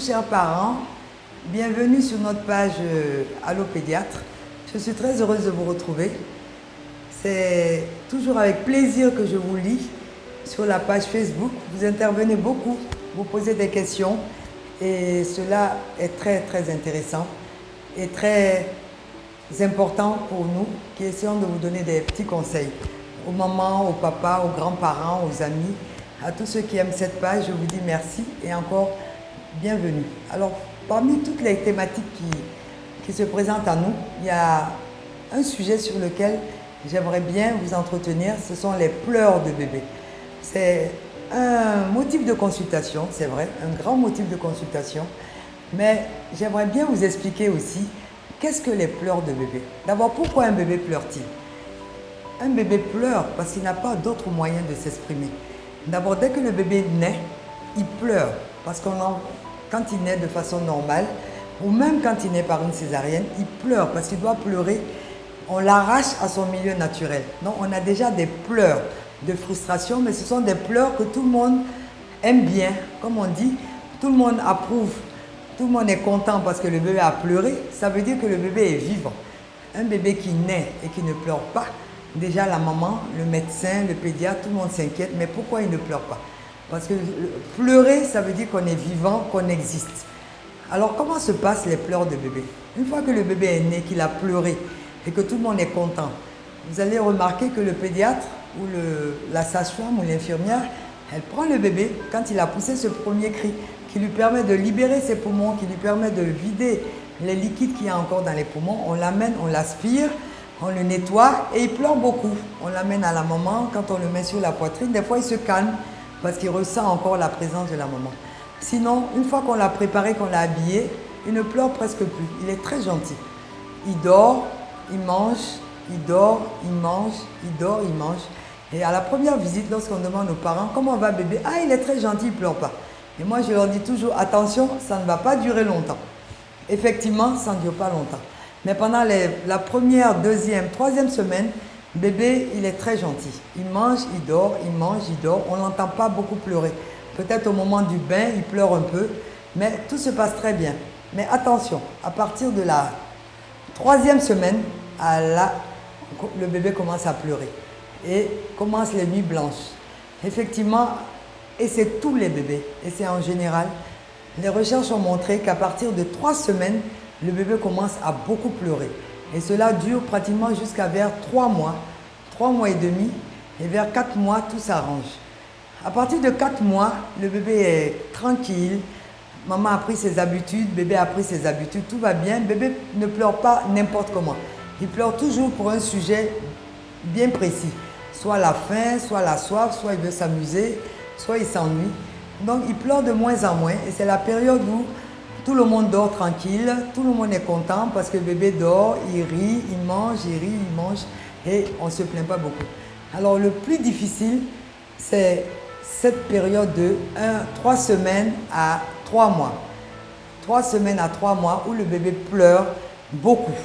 chers parents, bienvenue sur notre page Allo Pédiatre. Je suis très heureuse de vous retrouver. C'est toujours avec plaisir que je vous lis sur la page Facebook. Vous intervenez beaucoup, vous posez des questions et cela est très intéressant et très important pour nous qui essayons de vous donner des petits conseils aux mamans, aux papas, aux grands-parents, aux amis, à tous ceux qui aiment cette page. Je vous dis merci et encore bienvenue. Alors, parmi toutes les thématiques qui se présentent à nous, il y a un sujet sur lequel j'aimerais bien vous entretenir, ce sont les pleurs de bébé. C'est un motif de consultation, c'est vrai, un grand motif de consultation, mais j'aimerais bien vous expliquer aussi qu'est-ce que les pleurs de bébé. D'abord, pourquoi un bébé pleure-t-il? Un bébé pleure parce qu'il n'a pas d'autre moyen de s'exprimer. D'abord, dès que le bébé naît, il pleure parce quand il naît de façon normale, ou même quand il naît par une césarienne, il pleure parce qu'il doit pleurer. On l'arrache à son milieu naturel. Donc, on a déjà des pleurs de frustration, mais ce sont des pleurs que tout le monde aime bien. Comme on dit, tout le monde approuve, tout le monde est content parce que le bébé a pleuré. Ça veut dire que le bébé est vivant. Un bébé qui naît et qui ne pleure pas, déjà la maman, le médecin, le pédiatre, tout le monde s'inquiète. Mais pourquoi il ne pleure pas? Parce que pleurer, ça veut dire qu'on est vivant, qu'on existe. Alors, comment se passent les pleurs de bébé? Une fois que le bébé est né, qu'il a pleuré et que tout le monde est content, vous allez remarquer que le pédiatre ou la sage-femme ou l'infirmière, elle prend le bébé quand il a poussé ce premier cri qui lui permet de libérer ses poumons, qui lui permet de vider les liquides qu'il y a encore dans les poumons. On l'amène, on l'aspire, on le nettoie et il pleure beaucoup. On l'amène à la maman, quand on le met sur la poitrine, des fois il se calme parce qu'il ressent encore la présence de la maman. Sinon, une fois qu'on l'a préparé, qu'on l'a habillé, il ne pleure presque plus. Il est très gentil. Il dort, il mange, il dort, il mange, il dort, il mange. Et à la première visite, lorsqu'on demande aux parents comment va bébé, ah, il est très gentil, il ne pleure pas. Et moi, je leur dis toujours, attention, ça ne va pas durer longtemps. Effectivement, ça ne dure pas longtemps. Mais pendant la première, deuxième, troisième semaine, bébé, il est très gentil. Il mange, il dort, il mange, il dort. On ne l'entend pas beaucoup pleurer. Peut-être au moment du bain, il pleure un peu, mais tout se passe très bien. Mais attention, à partir de la troisième semaine, le bébé commence à pleurer et commence les nuits blanches. Effectivement, et c'est tous les bébés, et c'est en général, les recherches ont montré qu'à partir de 3 semaines, le bébé commence à beaucoup pleurer. Et cela dure pratiquement jusqu'à vers 3 mois, 3 mois et demi, et vers 4 mois, tout s'arrange. À partir de 4 mois, le bébé est tranquille, maman a pris ses habitudes, bébé a pris ses habitudes, tout va bien. Bébé ne pleure pas n'importe comment. Il pleure toujours pour un sujet bien précis. Soit la faim, soit la soif, soit il veut s'amuser, soit il s'ennuie. Donc il pleure de moins en moins et c'est la période où tout le monde dort tranquille, tout le monde est content parce que bébé dort, il rit, il mange, il rit, il mange et on ne se plaint pas beaucoup. Alors le plus difficile, c'est cette période de 3 semaines à 3 mois. 3 semaines à 3 mois où le bébé pleure beaucoup.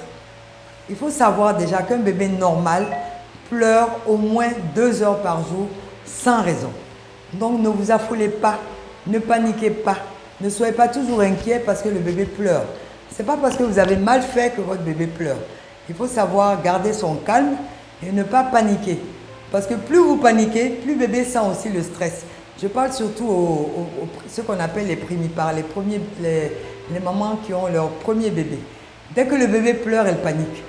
Il faut savoir déjà qu'un bébé normal pleure au moins 2 heures par jour sans raison. Donc ne vous affolez pas, ne paniquez pas, ne soyez pas toujours inquiet parce que le bébé pleure. Ce n'est pas parce que vous avez mal fait que votre bébé pleure. Il faut savoir garder son calme et ne pas paniquer. Parce que plus vous paniquez, plus bébé sent aussi le stress. Je parle surtout aux ceux qu'on appelle les primipares, les mamans qui ont leur premier bébé. Dès que le bébé pleure, elle panique.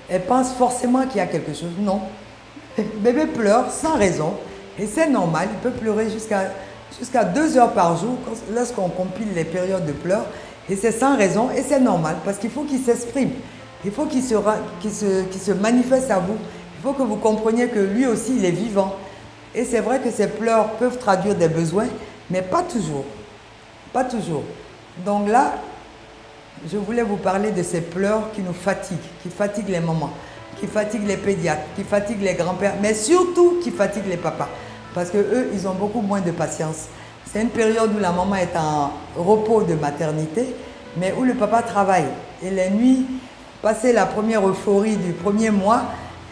Elle pense forcément qu'il y a quelque chose. Non. Bébé pleure sans raison et c'est normal. Il peut pleurer jusqu'à 2 heures par jour lorsqu'on compile les périodes de pleurs. Et c'est sans raison et c'est normal parce qu'il faut qu'il s'exprime. Il faut qu'il se manifeste à vous. Il faut que vous compreniez que lui aussi, il est vivant. Et c'est vrai que ces pleurs peuvent traduire des besoins, mais pas toujours. Pas toujours. Donc là, je voulais vous parler de ces pleurs qui nous fatiguent, qui fatiguent les mamans, qui fatiguent les pédiatres, qui fatiguent les grands-pères, mais surtout qui fatiguent les papas. Parce qu'eux, ils ont beaucoup moins de patience. C'est une période où la maman est en repos de maternité, mais où le papa travaille. Et les nuits, passé la première euphorie du premier mois,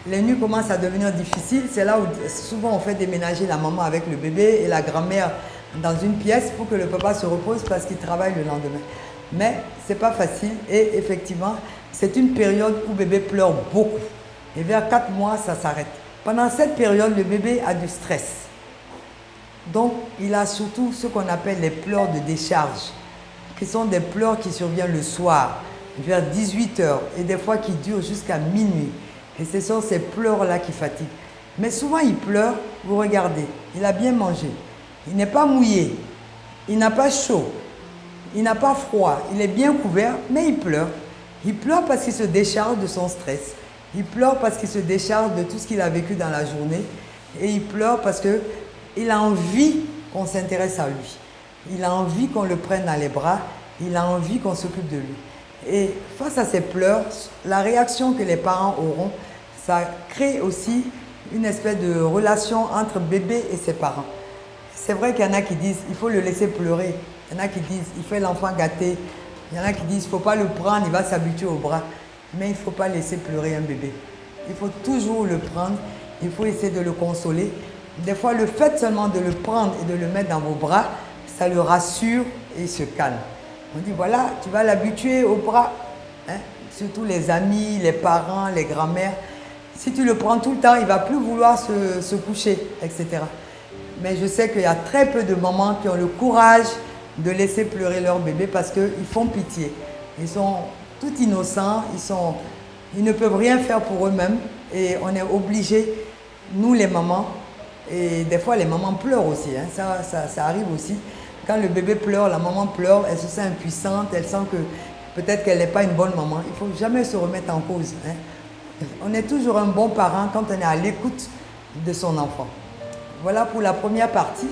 les nuits commencent à devenir difficiles. C'est là où souvent on fait déménager la maman avec le bébé et la grand-mère dans une pièce pour que le papa se repose parce qu'il travaille le lendemain. Mais ce n'est pas facile et effectivement, c'est une période où bébé pleure beaucoup. Et vers 4 mois, ça s'arrête. Pendant cette période, le bébé a du stress. Donc, il a surtout ce qu'on appelle les pleurs de décharge, qui sont des pleurs qui surviennent le soir, vers 18 h, et des fois qui durent jusqu'à minuit. Et ce sont ces pleurs-là qui fatiguent. Mais souvent, il pleure, vous regardez, il a bien mangé. Il n'est pas mouillé, il n'a pas chaud, il n'a pas froid, il est bien couvert, mais il pleure. Il pleure parce qu'il se décharge de son stress. Il pleure parce qu'il se décharge de tout ce qu'il a vécu dans la journée. Et il pleure parce qu'il a envie qu'on s'intéresse à lui. Il a envie qu'on le prenne dans les bras. Il a envie qu'on s'occupe de lui. Et face à ces pleurs, la réaction que les parents auront, ça crée aussi une espèce de relation entre bébé et ses parents. C'est vrai qu'il y en a qui disent il faut le laisser pleurer. Il y en a qui disent il fait l'enfant gâté. Il y en a qui disent il ne faut pas le prendre, il va s'habituer au bras. Mais il ne faut pas laisser pleurer un bébé. Il faut toujours le prendre, il faut essayer de le consoler. Des fois, le fait seulement de le prendre et de le mettre dans vos bras, ça le rassure et il se calme. On dit voilà, tu vas l'habituer au bras. Hein? Surtout les amis, les parents, les grands-mères. Si tu le prends tout le temps, il ne va plus vouloir se coucher, etc. Mais je sais qu'il y a très peu de mamans qui ont le courage de laisser pleurer leur bébé parce qu'ils font pitié. Ils sont tout innocents, ils ne peuvent rien faire pour eux-mêmes et on est obligés, nous les mamans, et des fois les mamans pleurent aussi, hein, ça arrive aussi. Quand le bébé pleure, la maman pleure, elle se sent impuissante, elle sent que peut-être qu'elle n'est pas une bonne maman. Il ne faut jamais se remettre en cause. Hein. On est toujours un bon parent quand on est à l'écoute de son enfant. Voilà pour la première partie.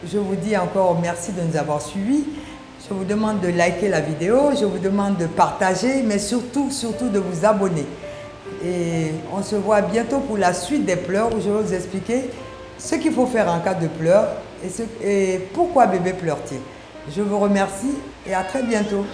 Je vous dis encore merci de nous avoir suivis. Je vous demande de liker la vidéo, je vous demande de partager, mais surtout de vous abonner. Et on se voit bientôt pour la suite des pleurs où je vais vous expliquer ce qu'il faut faire en cas de pleurs et pourquoi bébé pleure-t-il. Je vous remercie et à très bientôt.